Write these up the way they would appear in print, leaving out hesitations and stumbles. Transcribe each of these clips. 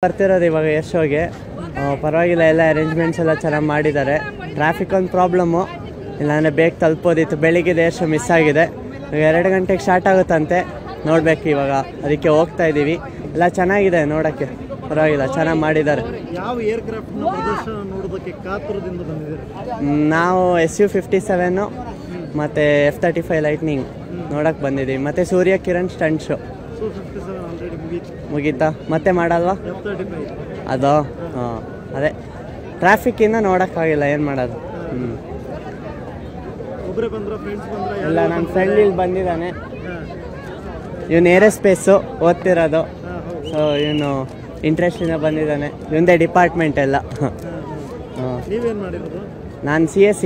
ಬರ್ತಿರೋದು ಇವಾಗ ಏರ್ ಶೋಗೆ ಪರವಾಗಿಲ್ಲ, ಎಲ್ಲ ಅರೇಂಜ್ಮೆಂಟ್ಸ್ ಎಲ್ಲ ಚೆನ್ನಾಗಿ ಮಾಡಿದ್ದಾರೆ. ಟ್ರಾಫಿಕ್ ಒಂದು ಪ್ರಾಬ್ಲಮ್ಮು, ಇಲ್ಲಾಂದರೆ ಬೇಗ ತಲುಪೋದಿತ್ತು. ಬೆಳಿಗ್ಗೆದು ಏರ್ ಶೋ ಮಿಸ್ ಆಗಿದೆ. 2 ಗಂಟೆಗೆ ಸ್ಟಾರ್ಟ್ ಆಗುತ್ತಂತೆ, ನೋಡಬೇಕು ಇವಾಗ. ಅದಕ್ಕೆ ಹೋಗ್ತಾ ಇದ್ದೀವಿ. ಎಲ್ಲ ಚೆನ್ನಾಗಿದೆ ನೋಡೋಕ್ಕೆ, ಪರವಾಗಿಲ್ಲ, ಚೆನ್ನಾಗಿ ಮಾಡಿದ್ದಾರೆ. ಯಾವ ಏರ್ಕ್ರಾಫ್ಟ್ನ ಪ್ರದರ್ಶನ ನೋಡೋದಕ್ಕೆ ಕಾತುರದಿಂದ ಬಂದಿದ್ದಾರೆ? ನಾವು SU-57 ಮತ್ತು F-35 ಲೈಟ್ನಿಂಗ್ ನೋಡೋಕ್ಕೆ ಬಂದಿದ್ದೀವಿ. ಮತ್ತು ಸೂರ್ಯ ಕಿರಣ್ ಸ್ಟಂಟ್ ಶೋ ಮುಗೀತಾ, ಮತ್ತೆ ಮಾಡಲ್ವಾ ಅದು? ಹಾಂ, ಅದೇ ಟ್ರಾಫಿಕ್ಕಿಂದ ನೋಡೋಕ್ಕಾಗಿಲ್ಲ, ಏನು ಮಾಡೋದು. ಇಲ್ಲ, ನನ್ನ ಫ್ರೆಂಡ್ ಇಲ್ಲಿ ಬಂದಿದ್ದಾನೆ. ಇವನು ಏರೋಸ್ಪೇಸು ಓದ್ತಿರೋದು, ಸೊ ಇವನು ಇಂಟ್ರೆಸ್ಟಿಂದ ಬಂದಿದ್ದಾನೆ. ಇವಂದೇ ಡಿಪಾರ್ಟ್ಮೆಂಟ್ ಎಲ್ಲ. ನಾನು CSC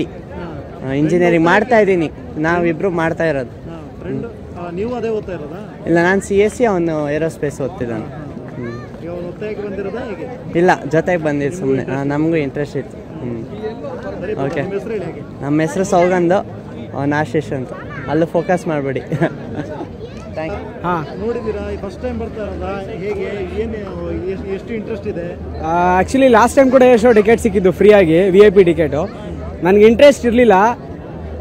ಇಂಜಿನಿಯರಿಂಗ್ ಮಾಡ್ತಾ ಇದ್ದೀನಿ. ನಾವಿಬ್ರು ಮಾಡ್ತಾ ಇರೋದು. ಇಲ್ಲ, ನಾನು CSC, ಅವನು ಏರೋಸ್ಪೇಸ್ ಓದ್ತಿದ್ದಾನೆ. ಇಲ್ಲ, ಜೊತೆಗೆ ಬಂದಿದ್ದು ಸುಮ್ಮನೆ, ನಮಗೂ ಇಂಟ್ರೆಸ್ಟ್ ಇತ್ತು. ಓಕೆ, ನಮ್ಮ ಹೆಸರು ಸೌಗಂಧ್, ಅವನು ಆಶೀಶ್ ಅಂತ. ಅಲ್ಲೂ ಫೋಕಸ್ ಮಾಡಬೇಡಿ. Thank you. ಹಾಂ, ನೋಡಿದ್ದೀರಾ? ಫಸ್ಟ್ ಟೈಮ್ ಬರ್ತಾ ಇರೋದಾ? ಹೇಗೆ, ಏನು, ಎಷ್ಟು ಇಂಟ್ರೆಸ್ಟ್ ಇದೆ? ಆ್ಯಕ್ಚುಲಿ ಲಾಸ್ಟ್ ಟೈಮ್ ಕೂಡ ಏರ್ ಶೋ ಟಿಕೆಟ್ ಸಿಕ್ಕಿದ್ದು ಫ್ರೀಯಾಗಿ, VIP ಟಿಕೆಟು. ನನಗೆ ಇಂಟ್ರೆಸ್ಟ್ ಇರಲಿಲ್ಲ.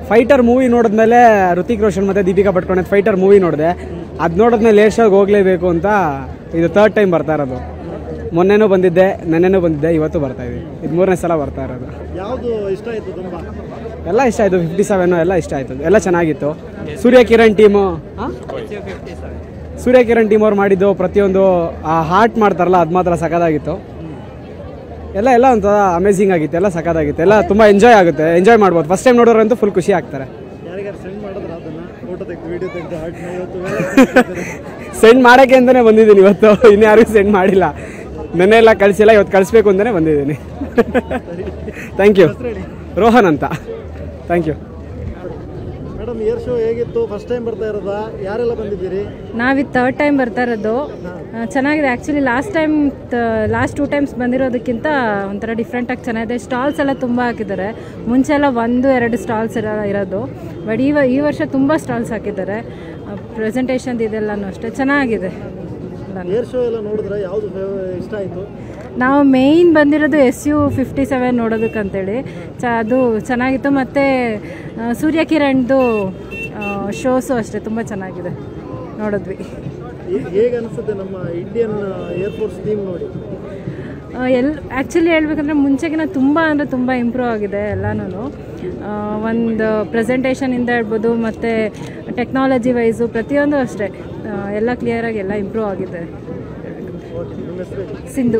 ಫೈಟರ್ ಮೂವಿ ನೋಡಿದ್ಮೇಲೆ, ಋತಿಕ್ ರೋಷನ್ ಮತ್ತು ದೀಪಿಕಾ ಪಟ್ಕೋಣೆ ಫೈಟರ್ ಮೂವಿ ನೋಡಿದೆ. ಅದು ನೋಡಿದ್ಮೇಲೆ ಏರ್ ಶೋಗೆ ಹೋಗಲೇಬೇಕು ಅಂತ ಇದು 3rd ಟೈಮ್ ಬರ್ತಾ ಇರೋದು. ಮೊನ್ನೆನೂ ಬಂದಿದ್ದೆ, ನೆನ್ನೆನೂ ಬಂದಿದ್ದೆ, ಇವತ್ತು ಬರ್ತಾ ಇದ್ವಿ. ಇದು 3ನೇ ಸಲ ಬರ್ತಾ ಇರೋದು. ಯಾವುದು ಇಷ್ಟ ಆಯಿತು? ತುಂಬ ಎಲ್ಲ ಇಷ್ಟ ಆಯಿತು. 57 ಎಲ್ಲ ಇಷ್ಟ ಆಯಿತು, ಎಲ್ಲ ಚೆನ್ನಾಗಿತ್ತು. ಸೂರ್ಯ ಕಿರಣ್ ಟೀಮು ಅವ್ರು ಮಾಡಿದ್ದು ಪ್ರತಿಯೊಂದು ಹಾರ್ಟ್ ಮಾಡ್ತಾರಲ್ಲ, ಅದು ಮಾತ್ರ ಸಖತ್ತಾಗಿತ್ತು. ಎಲ್ಲ ಒಂಥರ ಅಮೇಝಿಂಗ್ ಆಗಿತ್ತು, ಎಲ್ಲ ಸಖತ್ತಾಗಿತ್ತು. ಎಲ್ಲ ತುಂಬ ಎಂಜಾಯ್ ಆಗುತ್ತೆ, ಎಂಜಾಯ್ ಮಾಡ್ಬೋದು. ಫಸ್ಟ್ ಟೈಮ್ ನೋಡೋರಂತೂ ಫುಲ್ ಖುಷಿ ಆಗ್ತಾರೆ. ಸೆಂಡ್ ಮಾಡೋಕ್ಕೆ ಅಂತಲೇ ಬಂದಿದ್ದೀನಿ ಇವತ್ತು, ಇನ್ಯಾರಿಗೂ ಸೆಂಡ್ ಮಾಡಿಲ್ಲ. ನೆನ್ನೆ ಎಲ್ಲ ಕಳಿಸಿಲ್ಲ, ಇವತ್ತು ಕಳಿಸ್ಬೇಕು ಅಂತಲೇ ಬಂದಿದ್ದೀನಿ. Thank you. ರೋಹನ್ ಅಂತ. Thank you. Madam, air show ಹೇಗಿತ್ತು? ಫಸ್ಟ್ ಟೈಮ್ ಬರ್ತಾ ಇರೋದಾ? ಯಾರೆಲ್ಲ ಬಂದಿದ್ದೀರಿ? ನಾವಿದು 3rd ಟೈಮ್ ಬರ್ತಾ ಇರೋದು. ಚೆನ್ನಾಗಿದೆ. ಆ್ಯಕ್ಚುಲಿ ಲಾಸ್ಟ್ 2 ಟೈಮ್ಸ್ ಬಂದಿರೋದಕ್ಕಿಂತ ಒಂಥರ ಡಿಫ್ರೆಂಟಾಗಿ ಚೆನ್ನಾಗಿದೆ. ಸ್ಟಾಲ್ಸ್ ಎಲ್ಲ ತುಂಬ ಹಾಕಿದ್ದಾರೆ. ಮುಂಚೆ ಎಲ್ಲ 1-2 ಸ್ಟಾಲ್ಸ್ ಎಲ್ಲ ಇರೋದು, ಬಟ್ ಈ ವರ್ಷ ತುಂಬ ಸ್ಟಾಲ್ಸ್ ಹಾಕಿದ್ದಾರೆ. ಪ್ರೆಸೆಂಟೇಷನ್ ಇದೆಲ್ಲನೂ ಅಷ್ಟೇ ಚೆನ್ನಾಗಿದೆ. ಏರ್ ಶೋ ಎಲ್ಲ ನೋಡಿದ್ರೆ ಯಾವುದು ಇಷ್ಟ ಆಯಿತು? ನಾವು ಮೇಯ್ನ್ ಬಂದಿರೋದು SU-57 ನೋಡೋದಕ್ಕಂತೇಳಿ. ಅದು ಚೆನ್ನಾಗಿತ್ತು. ಮತ್ತು ಸೂರ್ಯ ಕಿರಣ್ದು ಶೋಸು ಅಷ್ಟೇ ತುಂಬ ಚೆನ್ನಾಗಿದೆ, ನೋಡಿದ್ವಿ. ಹೇಗೆ ಅನಿಸುತ್ತೆ ನಮ್ಮ ಇಂಡಿಯನ್ ಏರ್ಫೋರ್ಸ್ ಟೀಮ್ ನೋಡಿ? ಆ್ಯಕ್ಚುಲಿ ಹೇಳ್ಬೇಕಂದ್ರೆ ಮುಂಚೆಗಿನ ತುಂಬ ಇಂಪ್ರೂವ್ ಆಗಿದೆ ಎಲ್ಲನೂ. ಒಂದು ಪ್ರೆಸೆಂಟೇಷನಿಂದ ಹೇಳ್ಬೋದು, ಮತ್ತು ಟೆಕ್ನಾಲಜಿ ವೈಸು ಪ್ರತಿಯೊಂದು ಅಷ್ಟೇ ಎಲ್ಲ ಕ್ಲಿಯರಾಗಿ ಎಲ್ಲ ಇಂಪ್ರೂವ್ ಆಗಿದೆ. ಸಿಂಧು.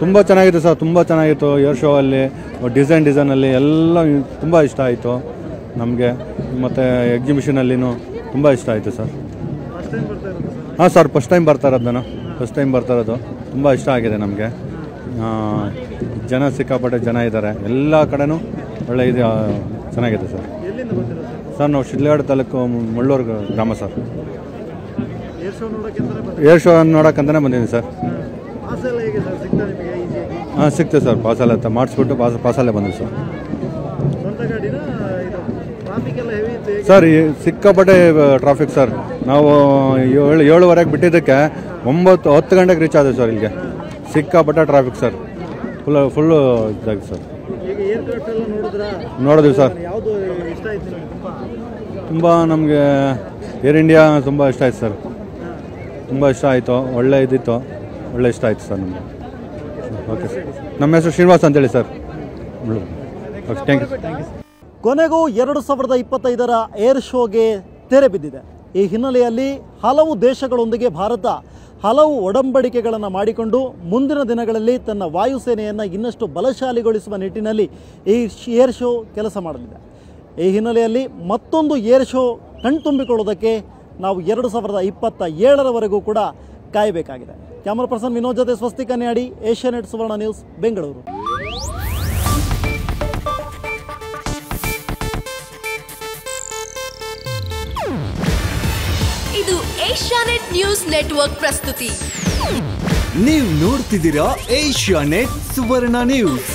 ತುಂಬ ಚೆನ್ನಾಗಿತ್ತು ಸರ್, ತುಂಬ ಚೆನ್ನಾಗಿತ್ತು. ಏರ್ ಶೋ ಅಲ್ಲಿ ಡಿಸೈನಲ್ಲಿ ಎಲ್ಲ ತುಂಬ ಇಷ್ಟ ಆಯಿತು ನಮಗೆ. ಮತ್ತು ಎಕ್ಸಿಬಿಷನಲ್ಲಿನೂ ತುಂಬ ಇಷ್ಟ ಆಯಿತು ಸರ್. ಹಾಂ ಸರ್, ಫಸ್ಟ್ ಟೈಮ್ ಬರ್ತಾ ಇರೋದು ನಾನು. ತುಂಬ ಇಷ್ಟ ಆಗಿದೆ ನಮಗೆ. ಜನ ಸಿಕ್ಕಾಪಟ್ಟೆ ಜನ ಇದ್ದಾರೆ, ಎಲ್ಲ ಕಡೆನೂ ಒಳ್ಳೆ ಇದು ಚೆನ್ನಾಗಿದೆ ಸರ್. ಸರ್, ನಾವು ಶಿಡ್ಲಘಟ್ಟ ತಾಲೂಕು ಮುಳ್ಳೂರು ಗ್ರಾಮ ಸರ್. ಏರ್ ಶೋ ನೋಡೋಕ್ಕಂತಲೇ ಬಂದಿದ್ದೀನಿ ಸರ್. ಹಾಂ, ಸಿಗ್ತದೆ ಸರ್. ಪಾಸಲ್ಲ ಮಾಡಿಸ್ಬಿಟ್ಟು ಪಾಸಲ್ಲೇ ಬಂದಿವಿ ಸರ್. ಸರ್, ಸಿಕ್ಕಾಪಟ್ಟೆ ಟ್ರಾಫಿಕ್ ಸರ್. ನಾವು 7:30 ಬಿಟ್ಟಿದ್ದಕ್ಕೆ 9-10 ಗಂಟೆಗೆ ರೀಚ್ ಆದವು ಸರ್. ಇಲ್ಲಿಗೆ ಸಿಕ್ಕಾಪಟ್ಟೆ ಟ್ರಾಫಿಕ್ ಸರ್. ಫುಲ್ಲು ಇದಾಗಿದೆ ಸರ್. ನೋಡಿದ್ವಿ ಸರ್. ತುಂಬ ನಮಗೆ ಏರ್ ಇಂಡಿಯಾ ತುಂಬ ಇಷ್ಟ ಆಯ್ತು ಸರ್. ತುಂಬ ಇಷ್ಟ ಆಯಿತು. ಒಳ್ಳೆ ಇದಿತ್ತು, ಒಳ್ಳೆ ಇಷ್ಟ ಆಯಿತು ಸರ್ ನಮಗೆ. Okay sir. ನಮ್ಮ ಹೆಸರು ಶ್ರೀನಿವಾಸ್ ಅಂತೇಳಿ ಸರ್. Okay, thank you. ಕೊನೆಗೂ 2025ರ ಏರ್ ಶೋಗೆ ತೆರೆ ಬಿದ್ದಿದೆ. ಈ ಹಿನ್ನೆಲೆಯಲ್ಲಿ ಹಲವು ದೇಶಗಳೊಂದಿಗೆ ಭಾರತ ಹಲವು ಒಡಂಬಡಿಕೆಗಳನ್ನು ಮಾಡಿಕೊಂಡು ಮುಂದಿನ ದಿನಗಳಲ್ಲಿ ತನ್ನ ವಾಯುಸೇನೆಯನ್ನು ಇನ್ನಷ್ಟು ಬಲಶಾಲಿಗೊಳಿಸುವ ನಿಟ್ಟಿನಲ್ಲಿ ಈ ಏರ್ ಶೋ ಕೆಲಸ ಮಾಡಲಿದೆ. ಈ ಹಿನ್ನೆಲೆಯಲ್ಲಿ ಮತ್ತೊಂದು ಏರ್ ಶೋ ಕಣ್ತುಂಬಿಕೊಳ್ಳೋದಕ್ಕೆ ನಾವು 2027ರವರೆಗೂ ಕೂಡ ಕಾಯಬೇಕಾಗಿದೆ. ಕ್ಯಾಮರಾ ಪರ್ಸನ್ ವಿನೋದ್ ಜೊತೆ ಸ್ವಸ್ತಿ ಕನ್ಯಾಡಿ, ಏಷ್ಯಾನೆಟ್ ಸುವರ್ಣ ನ್ಯೂಸ್, ಬೆಂಗಳೂರು. ಇದು ಏಷ್ಯಾನೆಟ್ ನ್ಯೂಸ್ ನೆಟ್ವರ್ಕ್ ಪ್ರಸ್ತುತಿ. ನೀವು ನೋಡ್ತಿದ್ದೀರಾ ಏಷ್ಯಾನೆಟ್ ಸುವರ್ಣ ನ್ಯೂಸ್.